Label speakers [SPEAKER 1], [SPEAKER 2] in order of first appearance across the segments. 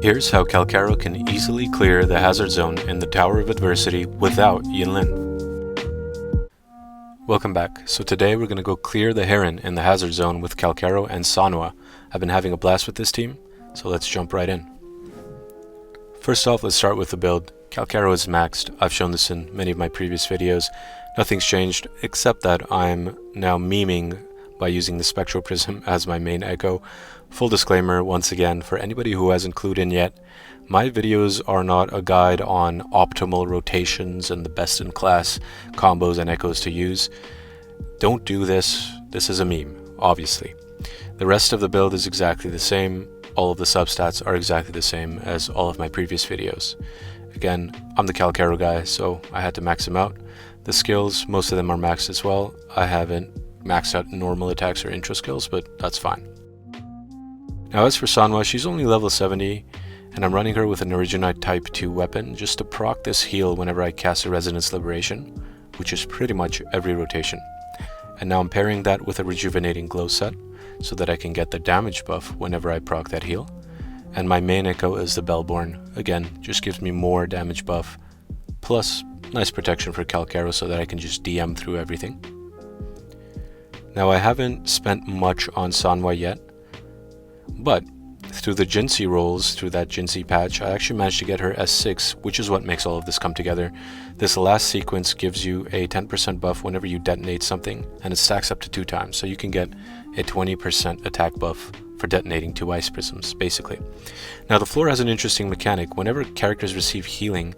[SPEAKER 1] Here's how Calcharo can easily clear the hazard zone in the Tower of Adversity without Yinlin. Welcome back. So today we're going to go clear the Heron in the hazard zone with Calcharo and Sanhua. I've been having a blast with this team, so let's jump right in. First off, let's start with the build. Calcharo is maxed. I've shown this in many of my previous videos. Nothing's changed except that I'm now memeing by using the Spectral Prism as my main echo. Full disclaimer once again for anybody who hasn't clued in yet, my videos are not a guide on optimal rotations and the best in class combos and echoes to use. Don't do this. This is a meme, obviously. The rest of the build is exactly the same. All of the substats are exactly the same as all of my previous videos. Again, I'm the Calcharo guy, so I had to max them out. The skills, most of them are maxed as well. I haven't maxed out normal attacks or intro skills, but that's fine. Now as for Sanhua, she's only level 70, and I'm running her with an Originite Type 2 weapon just to proc this heal whenever I cast a Resonance Liberation, which is pretty much every rotation. And now I'm pairing that with a Rejuvenating Glow set, so that I can get the damage buff whenever I proc that heal. And my main echo is the Bellborn. Again, just gives me more damage buff, plus nice protection for Calcharo so that I can just DM through everything. Now I haven't spent much on Sanhua yet, but through the Jinsei rolls, through that Jinsei patch, I actually managed to get her S6, which is what makes all of this come together. This last sequence gives you a 10% buff whenever you detonate something, and it stacks up to 2 times, so you can get a 20% attack buff for detonating 2 ice prisms, basically. Now the floor has an interesting mechanic. Whenever characters receive healing,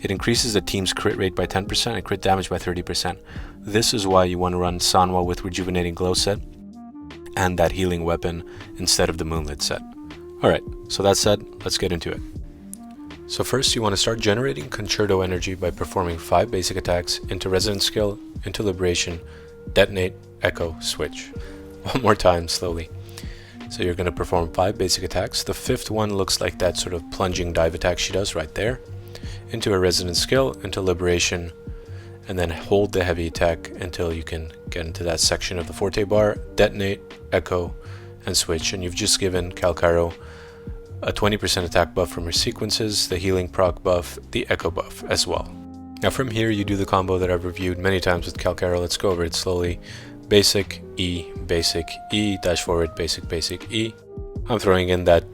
[SPEAKER 1] it increases the team's crit rate by 10% and crit damage by 30%. This is why you want to run Sanhua with Rejuvenating Glow set and that healing weapon instead of the Moonlit set. Alright, so that said, let's get into it. So first you want to start generating Concerto energy by performing 5 basic attacks into Resonance Skill, into Liberation, Detonate, Echo, Switch. One more time, slowly. So you're going to perform 5 basic attacks. The 5th one looks like that sort of plunging dive attack she does right there. Into a Resonance Skill, into Liberation, and then hold the heavy attack until you can get into that section of the Forte bar, Detonate, Echo, and Switch. And you've just given Calcharo a 20% attack buff from her sequences, the healing proc buff, the echo buff as well. Now from here you do the combo that I've reviewed many times with Calcharo. Let's go over it slowly. Basic, E, dash forward, basic, E. I'm throwing in that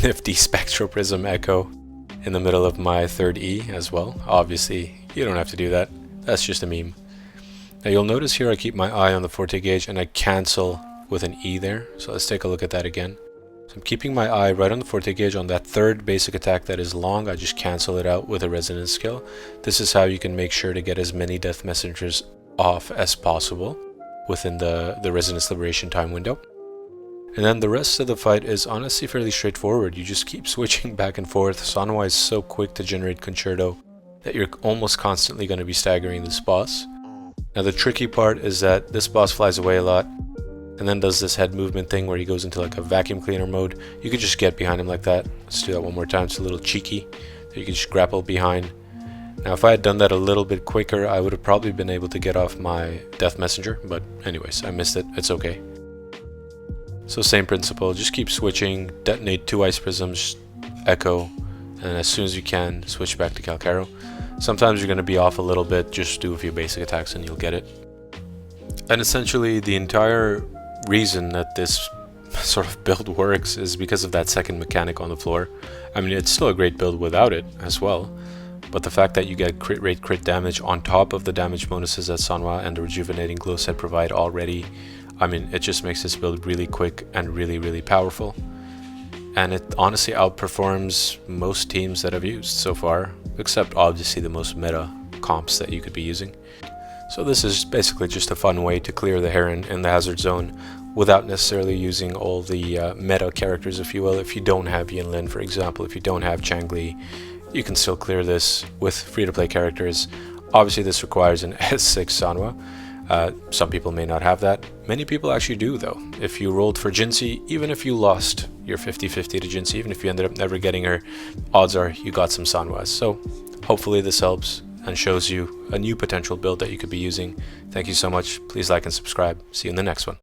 [SPEAKER 1] nifty Spectral Prism echo in the middle of my 3rd E as well. Obviously, you don't have to do that. That's just a meme. Now you'll notice here I keep my eye on the Forte gauge and I cancel with an E there. So let's take a look at that again. So I'm keeping my eye right on the Forte gauge on that 3rd basic attack that is long. I just cancel it out with a Resonance Skill. This is how you can make sure to get as many Death Messengers off as possible within the Resonance Liberation time window. And then the rest of the fight is honestly fairly straightforward. You just keep switching back and forth. Sanhua is so quick to generate Concerto that you're almost constantly going to be staggering this boss. Now the tricky part is that this boss flies away a lot and then does this head movement thing where he goes into like a vacuum cleaner mode. You could just get behind him like that. Let's do that one more time. It's a little cheeky. So you can just grapple behind. Now if I had done that a little bit quicker, I would have probably been able to get off my Death Messenger, but anyways, I missed it. It's okay. So same principle, just keep switching, detonate 2 ice prisms, echo, and as soon as you can, switch back to Calcharo. Sometimes you're going to be off a little bit, just do a few basic attacks and you'll get it. And essentially the entire reason that this sort of build works is because of that second mechanic on the floor. I mean, it's still a great build without it as well, but the fact that you get crit rate, crit damage on top of the damage bonuses that Sanhua and the Rejuvenating Glow set provide already, I mean, it just makes this build really quick and really powerful. And it honestly outperforms most teams that I've used so far, except obviously the most meta comps that you could be using. So this is basically just a fun way to clear the Heron in the hazard zone without necessarily using all the meta characters, if you will. If you don't have Yinlin, for example, if you don't have Changli, you can still clear this with free-to-play characters. Obviously this requires an S6 Sanhua. Some people may not have that. Many people actually do though. If you rolled for Jinsei, even if you lost your 50-50 to Jinsei, even if you ended up never getting her, odds are you got some Sanhwas. So hopefully this helps and shows you a new potential build that you could be using. Thank you so much. Please like and subscribe. See you in the next one.